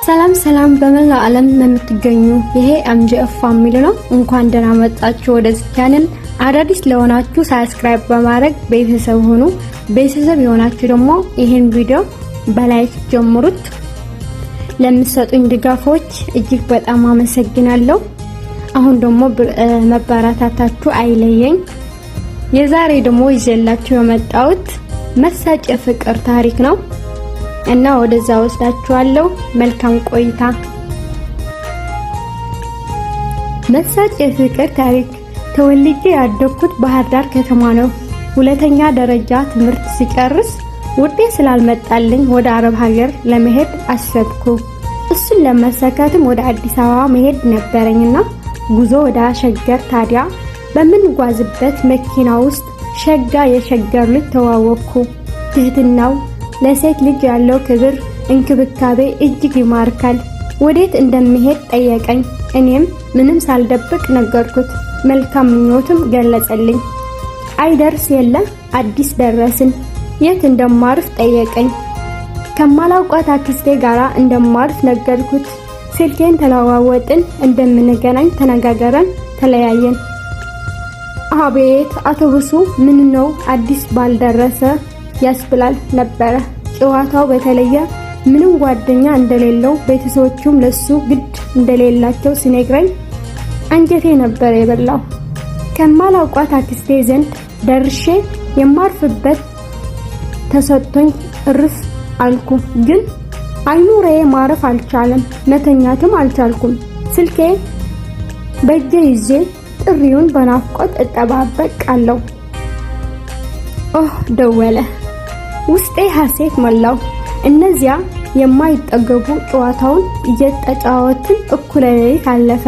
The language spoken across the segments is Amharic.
ሰላም ሰላም በመላው ዓለም የምትገኙ ይሄ ኤምጂኤፍ ፋሚሊ ነው። እንኳን ደህና መጣችሁ ወደዚህ ቻናል። አዳዲስ ለሆናችሁ ሰብስክራይብ በማድረግ ቤተሰብ ሁኑ። ቤተሰብ የሆናችሁ ደግሞ ይሄን ቪዲዮ በላይክ ጀምሩት። ለምትሰጡኝ ድጋፎች እጅግ በጣም አመሰግናለሁ። አሁን ደግሞ መበረታታችሁ አይለየኝ። የዛሬ ደግሞ ይዤላችሁ የመጣሁት መሳጭ የፍቅር ታሪክ ነው እና ወደዛ ወስዳችኋለሁ። መልካም ቆይታ። መሳጭ የፍቅር ታሪክ። ተወልጄ ያደግኩት ባህር ዳር ከተማ ነው። ሁለተኛ ደረጃ ትምህርት ሲጨርስ ውጤት ስላልመጣልኝ ወደ አረብ ሀገር ለመሄድ አሰብኩ። እሱን ለመሰካትም ወደ አዲስ አበባ መሄድ ነበረኝና ጉዞ ወደ ሸገር። ታዲያ በምንጓዝበት መኪና ውስጥ ሸጋ የሸገር ልጅ ተዋወቅኩ። ትህትናው፣ ለሴት ልጅ ያለው ክብር፣ እንክብካቤ እጅግ ይማርካል። ወዴት እንደሚሄድ ጠየቀኝ። እኔም ምንም ሳልደብቅ ነገርኩት። መልካም ምኞትም ገለጸልኝ። አይደርስ የለ አዲስ ደረስን። የት እንደማርፍ ጠየቀኝ። ከማላውቃት አክስቴ ጋራ እንደማርፍ ነገርኩት። ስልኬን ተለዋወጥን። እንደምንገናኝ ተነጋገረን፣ ተለያየን። አቤት አውቶቡሱ ምን ነው አዲስ ባልደረሰ ያስብላል ነበረ። ጨዋታው በተለየ ምንም ጓደኛ እንደሌለው ቤተሰቦቹም ለሱ ግድ እንደሌላቸው ሲነግረኝ አንጀቴ ነበር የበላው። ከማላውቃት አክስቴ ዘንድ ደርሼ የማርፍበት ተሰጥቶኝ እርፍ አልኩ። ግን አይኑሬ ማረፍ አልቻለም። መተኛትም አልቻልኩም። ስልኬ በእጄ ይዤ ጥሪውን በናፍቆት እጠባበቃለሁ። ደወለ። ውስጤ ሐሴት ሞላው። እነዚያ የማይጠገቡ ጨዋታውን እየተጫወትን እኩለ ሌሊት አለፈ።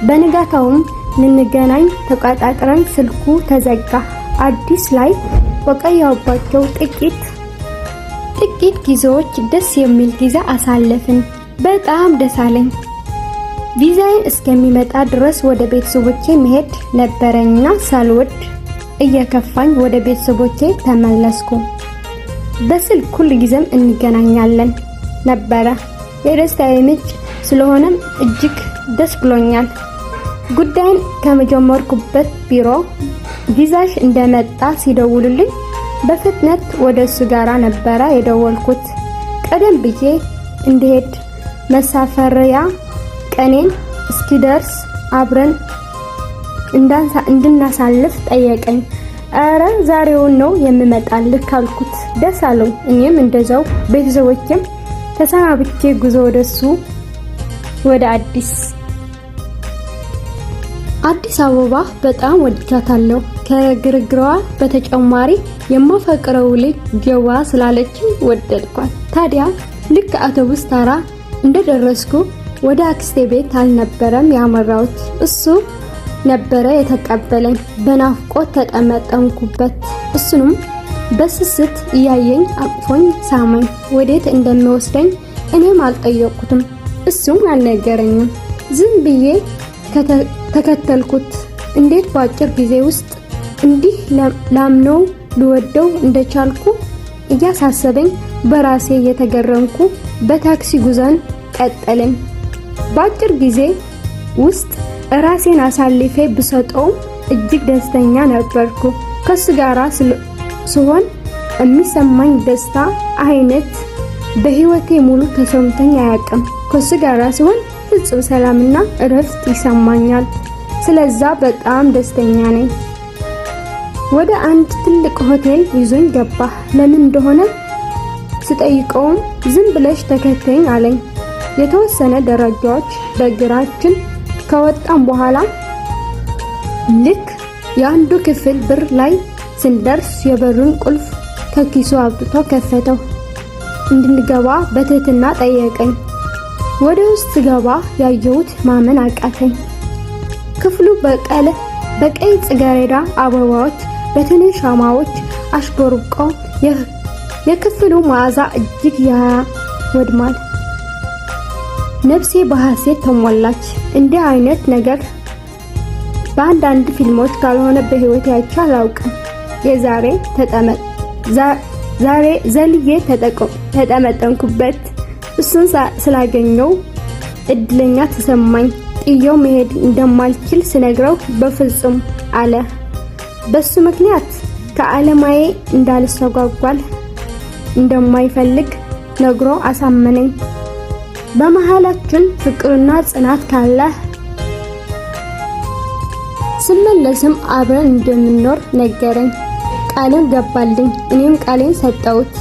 በንጋታውም ልንገናኝ ተቀጣጥረን ስልኩ ተዘጋ። አዲስ ላይ በቆየሁባቸው ጥቂት ጊዜዎች ደስ የሚል ጊዜ አሳለፍን። በጣም ደስ አለኝ። ቪዛዬን እስከሚመጣ ድረስ ወደ ቤተሰቦቼ መሄድ ነበረኝና ሳልወድ እየከፋኝ ወደ ቤተሰቦቼ ተመለስኩ። በስልክ ሁል ጊዜም እንገናኛለን ነበረ። የደስታዬ ምንጭ ስለሆነም እጅግ ደስ ብሎኛል። ጉዳይን ከመጀመርኩበት ቢሮ ቪዛሽ እንደመጣ ሲደውሉልኝ በፍጥነት ወደ እሱ ጋራ ነበረ የደወልኩት። ቀደም ብዬ እንድሄድ መሳፈሪያ ቀኔን እስኪደርስ አብረን እንድናሳልፍ ጠየቀኝ። አረ ዛሬውን ነው የምመጣልህ ካልኩት ደስ አለው። እኔም እንደዛው ቤተሰቦቼም ተሰናብቼ ጉዞ ወደሱ ወደ አዲስ አበባ በጣም ወድጃታለሁ። ከግርግሯ በተጨማሪ የማፈቅረው ልጅ ጀዋ ስላለችኝ ወደድኳት። ታዲያ ልክ አውቶቡስ ተራ እንደደረስኩ ወደ አክስቴ ቤት አልነበረም ያመራሁት። እሱ ነበረ የተቀበለኝ። በናፍቆት ተጠመጠንኩበት። እሱንም በስስት እያየኝ አቅፎኝ ሳመኝ። ወዴት እንደሚወስደኝ እኔም አልጠየቅኩትም፣ እሱም አልነገረኝም። ዝም ብዬ ተከተልኩት። እንዴት በአጭር ጊዜ ውስጥ እንዲህ ላምነው ልወደው እንደቻልኩ እያሳሰበኝ በራሴ እየተገረምኩ በታክሲ ጉዞን ቀጠልን። በአጭር ጊዜ ውስጥ ራሴን አሳልፌ ብሰጠውም እጅግ ደስተኛ ነበርኩ። ከሱ ጋራ ስሆን የሚሰማኝ ደስታ አይነት በህይወቴ ሙሉ ተሰምቶኝ አያውቅም። ከሱ ጋራ ሲሆን ፍጹም ሰላምና እረፍት ይሰማኛል። ስለዛ በጣም ደስተኛ ነኝ። ወደ አንድ ትልቅ ሆቴል ይዞኝ ገባ። ለምን እንደሆነ ስጠይቀውም ዝም ብለሽ ተከተኝ አለኝ። የተወሰነ ደረጃዎች በእግራችን ከወጣን በኋላ ልክ የአንዱ ክፍል በር ላይ ስንደርስ የበሩን ቁልፍ ከኪሱ አውጥቶ ከፈተው። እንድንገባ በትህትና ጠየቀኝ። ወደ ውስጥ ገባ። ያየሁት ማመን አቃተኝ። ክፍሉ በቀይ ጽጌረዳ አበባዎች በትንሽ ሻማዎች አሽበርቆ የክፍሉ መዓዛ እጅግ ያወድማል። ነፍሴ በሐሴት ተሞላች። እንዲህ አይነት ነገር በአንዳንድ ፊልሞች ካልሆነ በህይወት አይቼ አላውቅም። ዛሬ ዘልዬ ተጠመጠንኩበት። እሱን ስላገኘው እድለኛ ተሰማኝ። ጥየው መሄድ እንደማልችል ስነግረው በፍጹም አለ። በሱ ምክንያት ከዓለማዬ እንዳልሰጓጓል እንደማይፈልግ ነግሮ አሳመነኝ። በመሃላችን ፍቅርና ጽናት ካለ ስመለስም አብረን እንደምንኖር ነገረኝ። ቃልን ገባልኝ። እኔም ቃሌን ሰጠሁት።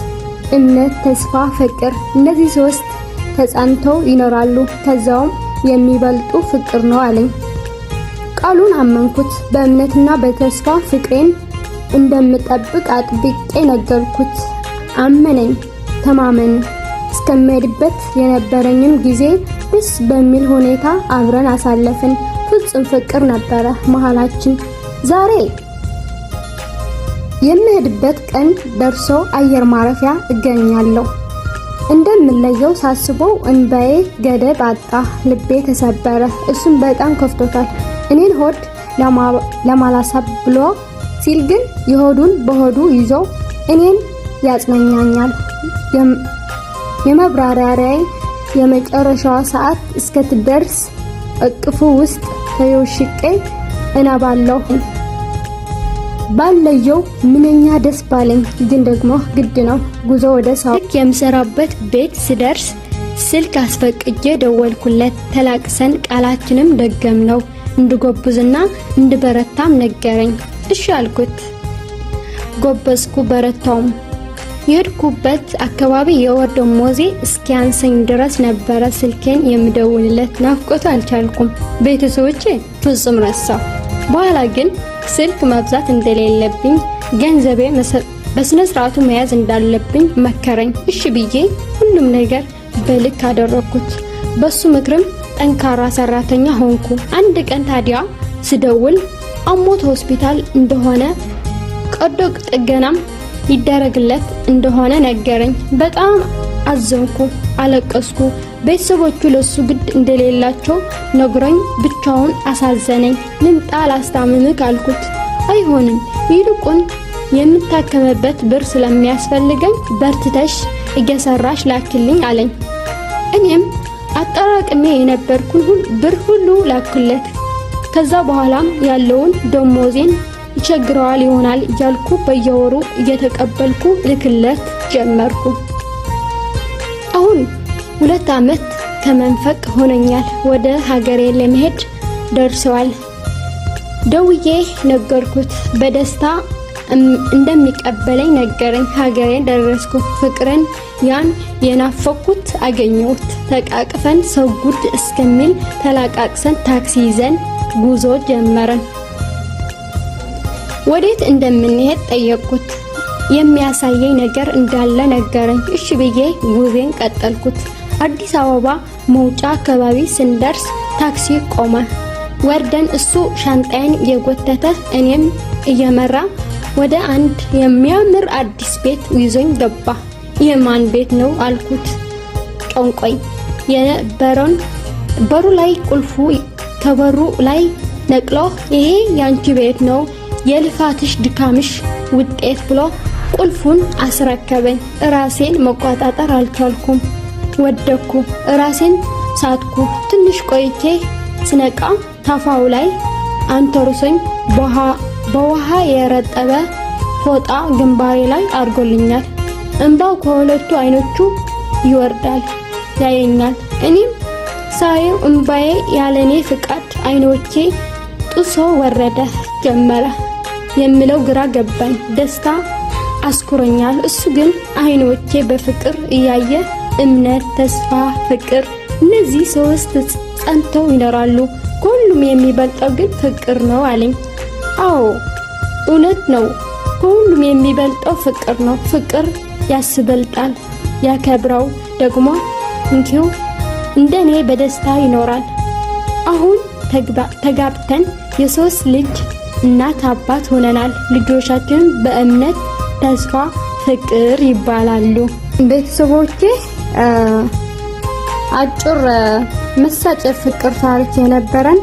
እምነት፣ ተስፋ፣ ፍቅር እነዚህ ሶስት ተጻንተው ይኖራሉ። ከዛውም የሚበልጡ ፍቅር ነው አለኝ። ቃሉን አመንኩት። በእምነትና በተስፋ ፍቅሬን እንደምጠብቅ አጥብቄ ነገርኩት። አመነኝ። ተማመን። እስከምሄድበት የነበረኝም ጊዜ ደስ በሚል ሁኔታ አብረን አሳለፍን። ፍጹም ፍቅር ነበረ መሃላችን። ዛሬ የምሄድበት ቀን ደርሶ አየር ማረፊያ እገኛለሁ። እንደምለየው ሳስበው እንባዬ ገደብ አጣ። ልቤ ተሰበረ። እሱም በጣም ከፍቶታል። እኔን ሆድ ለማላሳብ ብሎ ሲል ግን የሆዱን በሆዱ ይዞ እኔን ያጽናኛኛል። የመብራሪያዬ የመጨረሻዋ ሰዓት እስከትደርስ እቅፉ ውስጥ ተዮሽቄ እነባለሁ። ባለየው ምንኛ ደስ ባለኝ። ግን ደግሞ ግድ ነው። ጉዞ ወደ ልክ የምሰራበት ቤት ስደርስ ስልክ አስፈቅጄ ደወልኩለት። ተላቅሰን ቃላችንም ደገምነው። እንድጎብዝና እንድበረታም ነገረኝ። እሺ አልኩት። ጎበዝኩ፣ በረታውም። የሄድኩበት አካባቢ የወር ደመወዜ እስኪያንሰኝ ድረስ ነበረ ስልኬን የምደውልለት። ናፍቆት አልቻልኩም። ቤተሰቦቼ ፍጹም ረሳሁ። በኋላ ግን ስልክ መብዛት እንደሌለብኝ፣ ገንዘቤ በስነ ስርዓቱ መያዝ እንዳለብኝ መከረኝ። እሺ ብዬ ሁሉም ነገር በልክ አደረኩት። በሱ ምክርም ጠንካራ ሰራተኛ ሆንኩ። አንድ ቀን ታዲያ ስደውል አሞት ሆስፒታል እንደሆነ ቀዶ ጥገናም ይደረግለት እንደሆነ ነገረኝ። በጣም አዘንኩ፣ አለቀስኩ። ቤተሰቦቹ ለሱ ግድ እንደሌላቸው ነግሮኝ ብቻውን አሳዘነኝ። ልምጣ ላስታምምክ አልኩት። አይሆንም፣ ይልቁን የምታከመበት ብር ስለሚያስፈልገኝ በርትተሽ እየሰራሽ ላክልኝ አለኝ። እኔም አጠራቅሜ የነበርኩን ብር ሁሉ ላክለት። ከዛ በኋላም ያለውን ደሞዜን ይቸግረዋል ይሆናል እያልኩ በየወሩ እየተቀበልኩ ልክለት ጀመርኩ። አሁን 2 ዓመት ከመንፈቅ ሆነኛል። ወደ ሀገሬ ለመሄድ ደርሰዋል። ደውዬ ነገርኩት። በደስታ እንደሚቀበለኝ ነገረኝ። ሀገሬ ደረስኩ። ፍቅርን ያን የናፈኩት አገኘሁት። ተቃቅፈን ሰው ጉድ እስከሚል ተላቃቅሰን ታክሲ ይዘን ጉዞ ጀመረን። ወዴት እንደምንሄድ ጠየቅኩት። የሚያሳየኝ ነገር እንዳለ ነገረኝ። እሺ ብዬ ጉዞን ቀጠልኩት። አዲስ አበባ መውጫ አካባቢ ስንደርስ ታክሲ ቆመ። ወርደን እሱ ሻንጣዬን የጎተተ እኔም እየመራ ወደ አንድ የሚያምር አዲስ ቤት ይዞኝ ገባ። የማን ቤት ነው አልኩት። ጨንቆኝ የነበረውን በሩ ላይ ቁልፉ ከበሩ ላይ ነቅሎ ይሄ ያንቺ ቤት ነው የልፋትሽ ድካምሽ ውጤት ብሎ ቁልፉን አስረከበኝ። ራሴን መቆጣጠር አልቻልኩም። ወደኩ። ራሴን ሳትኩ። ትንሽ ቆይቼ ስነቃ ታፋው ላይ አንተርሶኝ በውሃ የረጠበ ፎጣ ግንባሬ ላይ አድርጎልኛል። እንባው ከሁለቱ አይኖቹ ይወርዳል፣ ያየኛል። እኔም ሳየው እንባዬ ያለኔ ፍቃድ አይኖቼ ጥሶ ወረደ ጀመረ። የምለው ግራ ገባኝ። ደስታ አስኩሮኛል። እሱ ግን አይኖቼ በፍቅር እያየ እምነት፣ ተስፋ፣ ፍቅር እነዚህ ሶስት ጸንተው ይኖራሉ። ከሁሉም የሚበልጠው ግን ፍቅር ነው አለኝ። አዎ እውነት ነው። ከሁሉም የሚበልጠው ፍቅር ነው። ፍቅር ያስበልጣል። ያከብረው ደግሞ እንኪው እንደኔ በደስታ ይኖራል። አሁን ተጋብተን የ3 ልጅ እናት አባት ሆነናል። ልጆቻችን በእምነት፣ ተስፋ፣ ፍቅር ይባላሉ። ቤተሰቦቼ አጭር መሳጭ ፍቅር ታሪክ የነበረን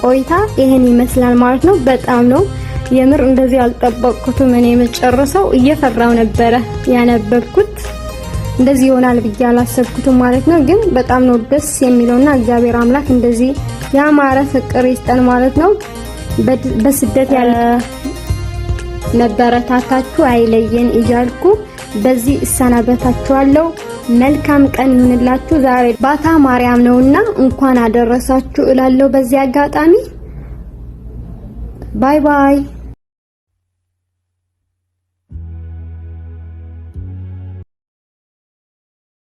ቆይታ ይሄን ይመስላል ማለት ነው። በጣም ነው የምር እንደዚህ አልጠበቅኩትም። እኔ መጨረሻው እየፈራው ነበረ ያነበብኩት። እንደዚህ ይሆናል ብዬ አላሰብኩትም ማለት ነው። ግን በጣም ነው ደስ የሚለውና እግዚአብሔር አምላክ እንደዚህ ያማረ ፍቅር ይስጠን ማለት ነው። በስደት ያለ መበረታታችሁ አይለየን እያልኩ በዚህ እሰናበታችኋለሁ። መልካም ቀን ይሁንላችሁ። ዛሬ ባታ ማርያም ነውና እንኳን አደረሳችሁ እላለሁ በዚህ አጋጣሚ። ባይ ባይ።